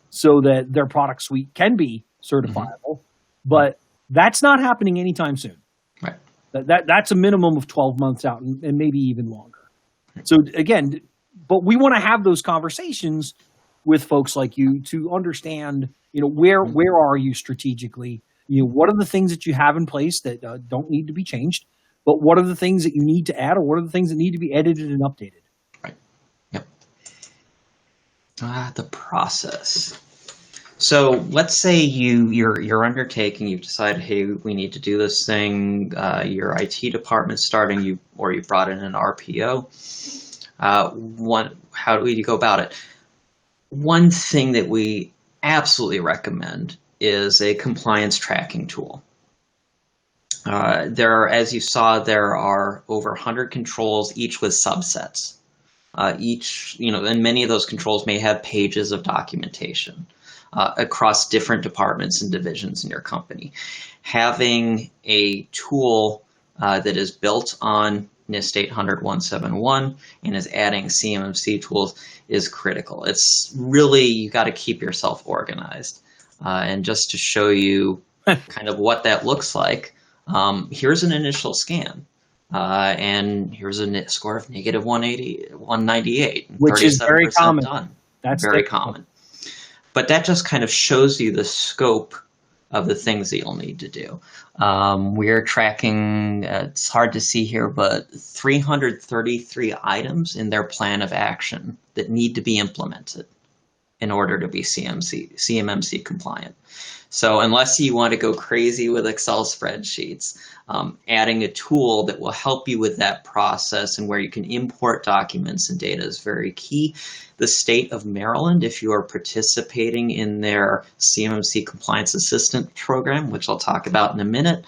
so that their product suite can be certifiable, but that's not happening anytime soon. Right. That's a minimum of 12 months out and maybe even longer. So again, but we want to have those conversations with folks like you to understand, where are you strategically? What are the things that you have in place that don't need to be changed? But what are the things that you need to add, or what are the things that need to be edited and updated? Right. Yep. The process. So let's say you're undertaking, you've decided, hey, we need to do this thing. Your IT department's starting, you brought in an RPO. How do we go about it? One thing that we absolutely recommend is a compliance tracking tool. As you saw, there are over 100 controls, each with subsets. And many of those controls may have pages of documentation across different departments and divisions in your company. Having a tool that is built on NIST 800-171 and is adding CMMC tools is critical. It's really, you got to keep yourself organized. And just to show you kind of what that looks like, here's an initial scan. And here's a score of negative 198. Which is very common. Done. That's very common. But that just kind of shows you the scope of the things that you'll need to do. We're tracking, it's hard to see here, but 333 items in their plan of action that need to be implemented. in order to be CMMC compliant. So unless you want to go crazy with Excel spreadsheets, adding a tool that will help you with that process and where you can import documents and data is very key. The state of Maryland, if you are participating in their CMMC Compliance Assistant program, which I'll talk about in a minute,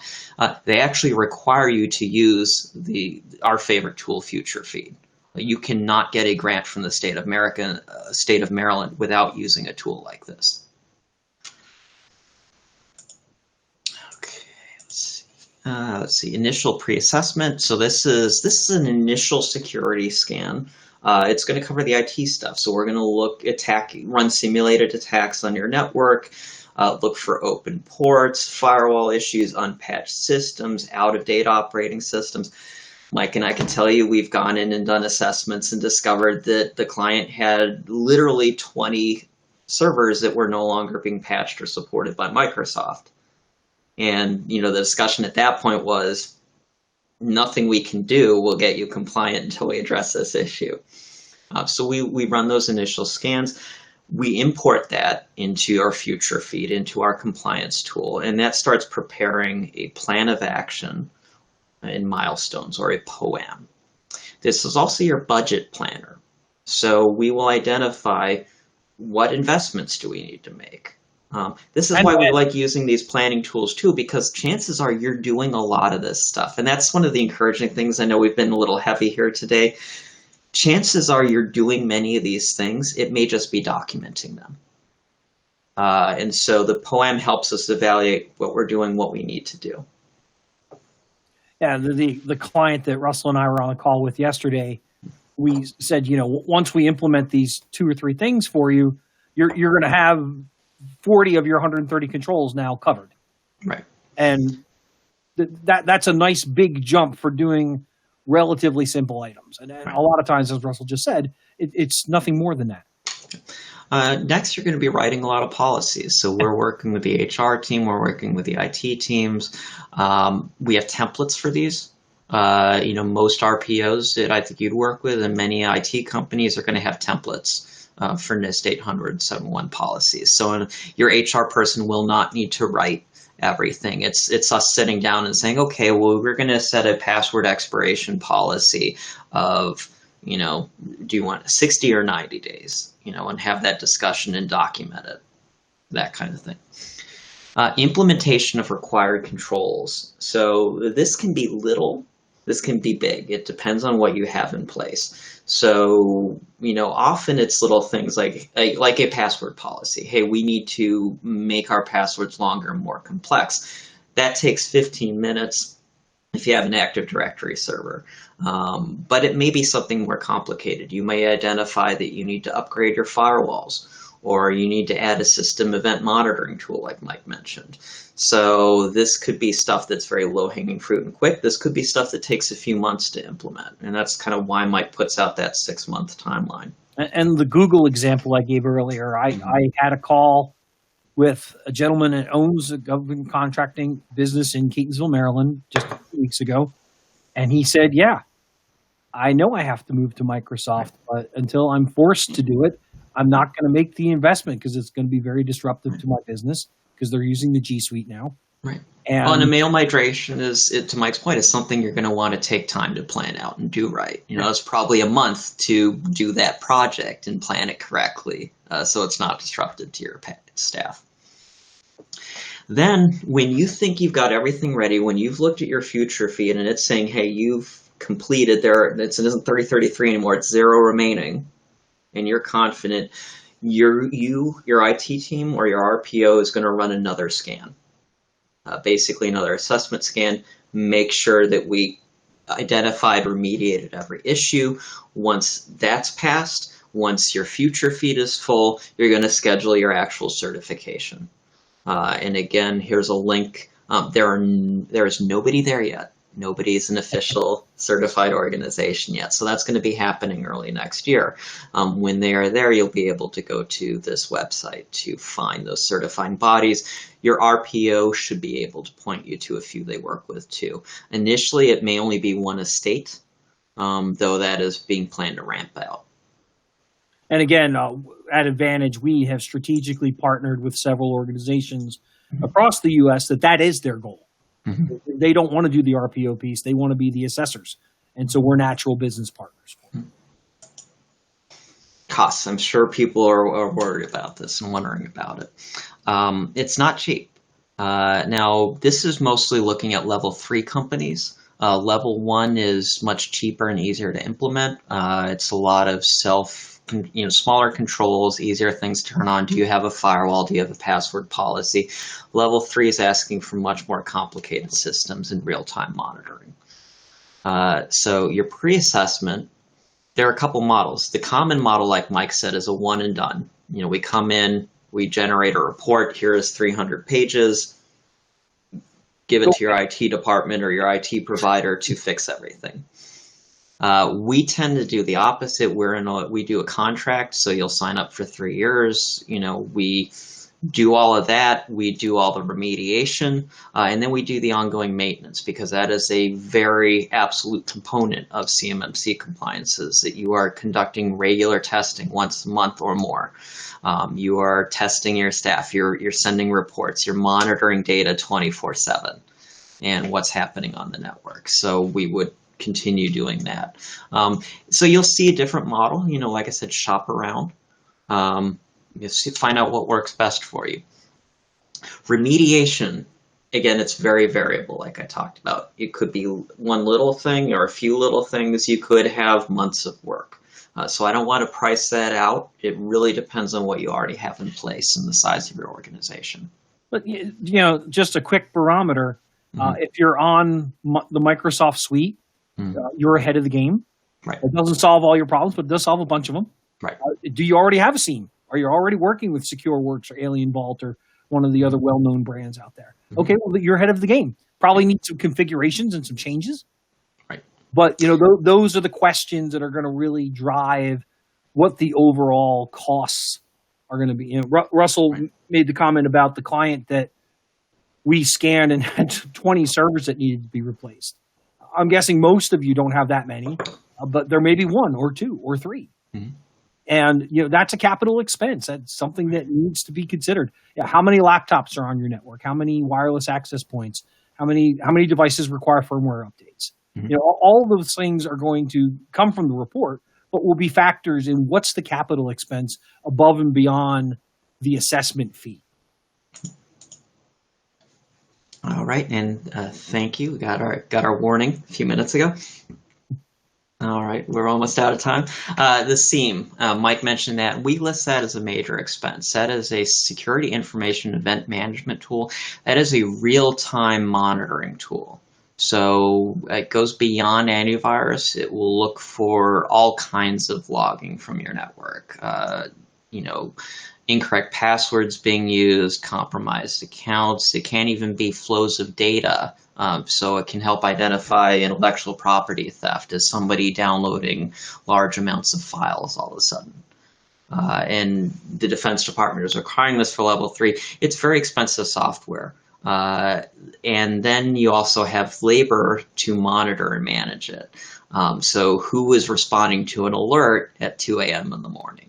they actually require you to use our favorite tool, FutureFeed. You cannot get a grant from the state of Maryland without using a tool like this. Let's see, initial pre-assessment. So this is an initial security scan. It's going to cover the IT stuff. So we're going to run simulated attacks on your network, look for open ports, firewall issues, unpatched systems, out-of-date operating systems. Mike and I can tell you we've gone in and done assessments and discovered that the client had literally 20 servers that were no longer being patched or supported by Microsoft. And, the discussion at that point was nothing we can do will get you compliant until we address this issue. So we run those initial scans. We import that into our FutureFeed, into our compliance tool, and that starts preparing a plan of action in milestones, or a POAM. This is also your budget planner. So we will identify what investments do we need to make. This is why we like using these planning tools too, because chances are you're doing a lot of this stuff. And that's one of the encouraging things. I know we've been a little heavy here today. Chances are you're doing many of these things. It may just be documenting them. And so the POAM helps us evaluate what we're doing, what we need to do. Yeah, the client that Russell and I were on the call with yesterday, we said, once we implement these 2 or 3 things for you, you're going to have 40 of your 130 controls now covered. Right. And that's a nice big jump for doing relatively simple items. And right. A lot of times, as Russell just said, it's nothing more than that. Next, you're going to be writing a lot of policies. So we're working with the HR team. We're working with the IT teams. We have templates for these. Most RPOs that I think you'd work with and many IT companies are going to have templates for NIST 800-71 policies. So your HR person will not need to write everything. It's us sitting down and saying, okay, well, we're going to set a password expiration policy of, do you want 60 or 90 days? And have that discussion and document it, that kind of thing. Implementation of required controls. So this can be little, this can be big. It depends on what you have in place. So, often it's little things like a password policy. Hey, we need to make our passwords longer and more complex. That takes 15 minutes if you have an Active Directory server. But it may be something more complicated. You may identify that you need to upgrade your firewalls, or you need to add a system event monitoring tool like Mike mentioned. So this could be stuff that's very low-hanging fruit and quick. This could be stuff that takes a few months to implement. And that's kind of why Mike puts out that 6-month timeline. And the Google example I gave earlier, I had a call with a gentleman that owns a government contracting business in Catonsville, Maryland, just a few weeks ago. And he said, yeah, I know I have to move to Microsoft, but until I'm forced to do it, I'm not going to make the investment because it's going to be very disruptive to my business because they're using the G Suite now. Right. And a mail migration to Mike's point, is something you're going to want to take time to plan out and do right. It's probably a month to do that project and plan it correctly so it's not disruptive to your staff. Then when you think you've got everything ready, when you've looked at your FutureFeed and it's saying, hey, you've completed it isn't 3033 anymore, it's 0 remaining, and you're confident, your IT team or your RPO is going to run another scan, basically another assessment scan, make sure that we identified, remediated every issue. Once that's passed, once your FutureFeed is full, you're going to schedule your actual certification. And again, here's a link. There is nobody there yet. Nobody is an official certified organization yet. So that's going to be happening early next year. When they are there, you'll be able to go to this website to find those certifying bodies. Your RPO should be able to point you to a few they work with too. Initially, it may only be one estate, though that is being planned to ramp out. And again, at Advantage, we have strategically partnered with several organizations across the U.S. that is their goal. Mm-hmm. They don't want to do the RPO piece. They want to be the assessors. And so we're natural business partners. Costs. I'm sure people are worried about this and wondering about it. It's not cheap. Now, this is mostly looking at level 3 companies. Level 1 is much cheaper and easier to implement. It's a lot of smaller controls, easier things to turn on. Do you have a firewall? Do you have a password policy? Level 3 is asking for much more complicated systems and real-time monitoring. So your pre-assessment, there are a couple models. The common model, like Mike said, is a one and done. We come in, we generate a report. Here is 300 pages. Give it to your IT department or your IT provider to fix everything. We tend to do the opposite. We do a contract, so you'll sign up for 3 years. We do all of that. We do all the remediation, and then we do the ongoing maintenance, because that is a very absolute component of CMMC compliances, that you are conducting regular testing once a month or more. You are testing your staff. You're sending reports. You're monitoring data 24/7 and what's happening on the network. So we would continue doing that. So you'll see a different model. Like I said, shop around. Find out what works best for you. Remediation, again, it's very variable, like I talked about. It could be one little thing or a few little things. You could have months of work. So I don't want to price that out. It really depends on what you already have in place and the size of your organization. But, just a quick barometer. If you're on the Microsoft suite, you're ahead of the game. Right. It doesn't solve all your problems, but it does solve a bunch of them. Right. Do you already have a SIEM? Are you already working with SecureWorks or Alien Vault or one of the other well-known brands out there? Okay, well, you're ahead of the game. Probably need some configurations and some changes. Right. But, those are the questions that are going to really drive what the overall costs are going to be. Russell made the comment about the client that we scanned and had 20 servers that needed to be replaced. I'm guessing most of you don't have that many, but there may be 1 or 2 or 3. Mm-hmm. And, that's a capital expense. That's something that needs to be considered. How many laptops are on your network? How many wireless access points? How many devices require firmware updates? Mm-hmm. All of those things are going to come from the report, but will be factors in what's the capital expense above and beyond the assessment fee. All right, and thank you. We got our warning a few minutes ago. All right, we're almost out of time. The SIEM, Mike mentioned that. We list that as a major expense. That is a security information event management tool. That is a real-time monitoring tool. So it goes beyond antivirus. It will look for all kinds of logging from your network. Incorrect passwords being used, compromised accounts. It can't even be flows of data. So it can help identify intellectual property theft as somebody downloading large amounts of files all of a sudden. And the Defense Department is requiring this for level 3. It's very expensive software. And then you also have labor to monitor and manage it. So who is responding to an alert at 2 a.m. in the morning?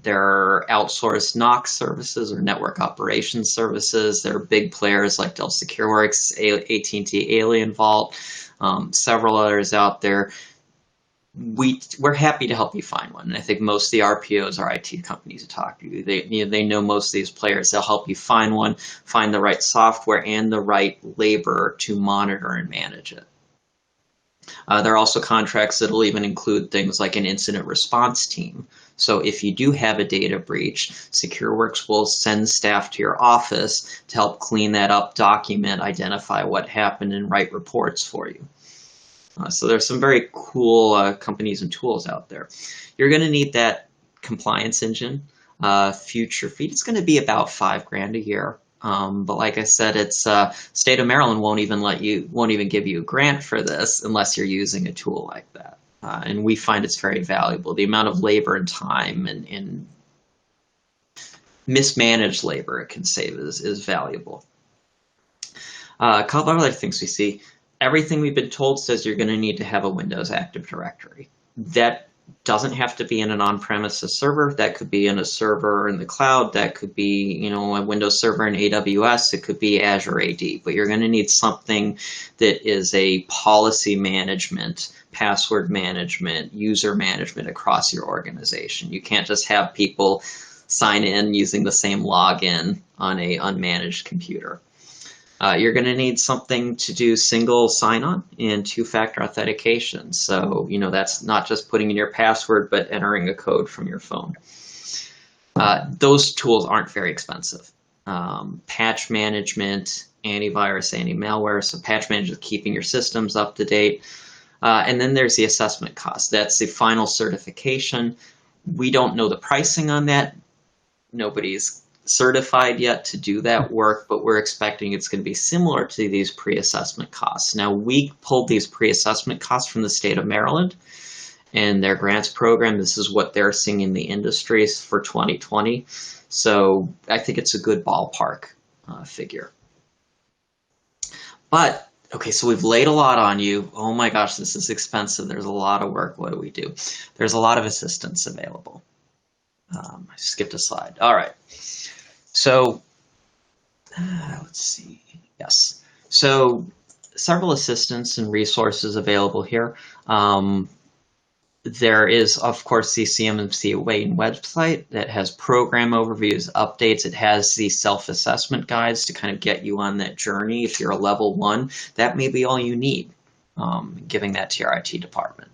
There are outsourced NOC services or network operations services. There are big players like Dell SecureWorks, AT&T Alien Vault, several others out there. We're happy to help you find one. And I think most of the RPOs are IT companies who talk to you. They know most of these players. They'll help you find one, find the right software and the right labor to monitor and manage it. There are also contracts that will even include things like an incident response team. So if you do have a data breach, SecureWorks will send staff to your office to help clean that up, document, identify what happened, and write reports for you. So there's some very cool companies and tools out there. You're going to need that compliance engine. Future feed, it's going to be about $5,000 a year. But like I said, it's state of Maryland won't even give you a grant for this unless you're using a tool like that. And we find it's very valuable. The amount of labor and time and mismanaged labor it can save is valuable. A couple of other things we see. Everything we've been told says you're going to need to have a Windows Active Directory. That Doesn't have to be in an on-premises server. That could be in a server in the cloud. That could be, a Windows server in AWS. It could be Azure AD. But you're going to need something that is a policy management, password management, user management across your organization. You can't just have people sign in using the same login on a unmanaged computer. You're going to need something to do single sign-on and two-factor authentication. So, that's not just putting in your password, but entering a code from your phone. Those tools aren't very expensive. Patch management, antivirus, anti-malware. So patch management, keeping your systems up to date. And then there's the assessment cost. That's the final certification. We don't know the pricing on that. Nobody's certified yet to do that work, but we're expecting it's going to be similar to these pre-assessment costs. Now, we pulled these pre-assessment costs from the state of Maryland and their grants program. This is what they're seeing in the industry for 2020. So I think it's a good ballpark figure. But, okay, so we've laid a lot on you. Oh my gosh, this is expensive. There's a lot of work. What do we do? There's a lot of assistance available. I skipped a slide. All right. So let's see. Yes. So several assistance and resources available here. There is, of course, the CMMC Wayne website that has program overviews, updates. It has the self-assessment guides to kind of get you on that journey. If you're a level 1, that may be all you need, giving that to your IT department.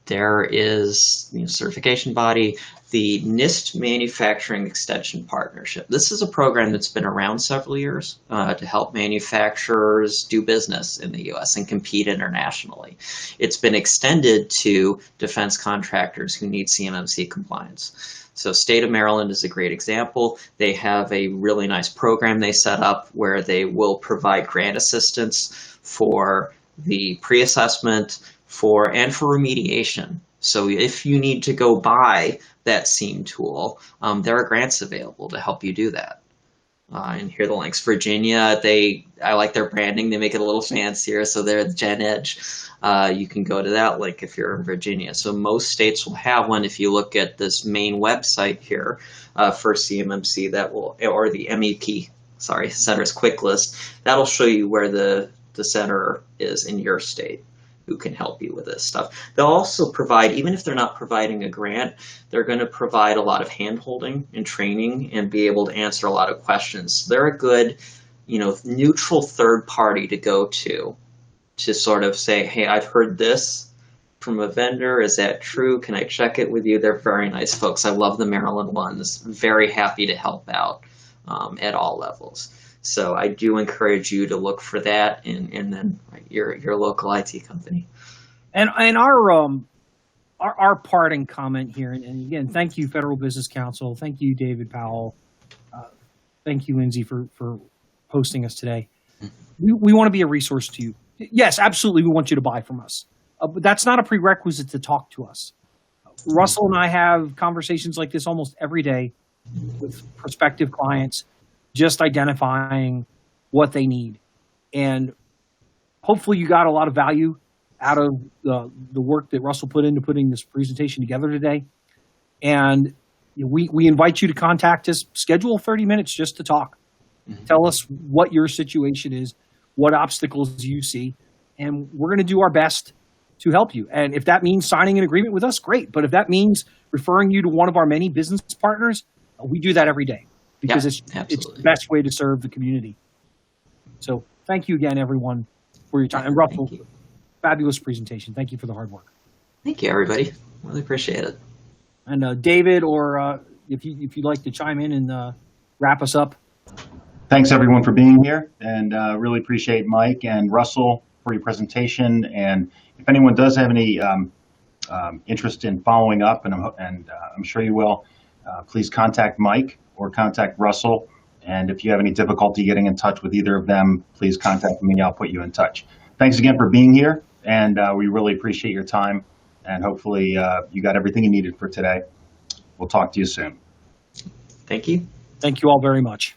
There is certification body, the NIST Manufacturing Extension Partnership. This is a program that's been around several years to help manufacturers do business in the U.S. and compete internationally. It's been extended to defense contractors who need CMMC compliance. So State of Maryland is a great example. They have a really nice program they set up where they will provide grant assistance for the pre-assessment and for remediation. So if you need to go buy that SEAM tool, there are grants available to help you do that. And here are the links. Virginia, I like their branding. They make it a little fancier, so they're the Gen Edge. You can go to that link if you're in Virginia. So most states will have one. If you look at this main website here for CMMC, or the MEP, Center's Quick List, that'll show you where the center is in your state, who can help you with this stuff. They'll also provide, even if they're not providing a grant, they're going to provide a lot of hand-holding and training and be able to answer a lot of questions. They're a good, neutral third party to go to sort of say, hey, I've heard this from a vendor. Is that true? Can I check it with you? They're very nice folks. I love the Maryland ones. Very happy to help out at all levels. So I do encourage you to look for that, and then your local IT company. And our parting comment here, and again, thank you, Federal Business Council. Thank you, David Powell. Thank you, Lindsay, for hosting us today. We want to be a resource to you. Yes, absolutely, we want you to buy from us. But that's not a prerequisite to talk to us. Russell and I have conversations like this almost every day with prospective clients, just identifying what they need. And hopefully you got a lot of value out of the work that Russell put into putting this presentation together today. And we invite you to contact us, schedule 30 minutes just to talk. Mm-hmm. Tell us what your situation is, what obstacles you see, and we're going to do our best to help you. And if that means signing an agreement with us, great. But if that means referring you to one of our many business partners, we do that every day. Because it's the best way to serve the community. So thank you again, everyone, for your time. And Russell, fabulous presentation. Thank you for the hard work. Thank you, everybody. Really appreciate it. And David, or if you'd like to chime in and wrap us up. Thanks, everyone, for being here. And really appreciate Mike and Russell for your presentation. And if anyone does have any interest in following up, and I'm sure you will, please contact Mike or contact Russell. And if you have any difficulty getting in touch with either of them, please contact me. I'll put you in touch. Thanks again for being here. And we really appreciate your time. And hopefully you got everything you needed for today. We'll talk to you soon. Thank you. Thank you all very much.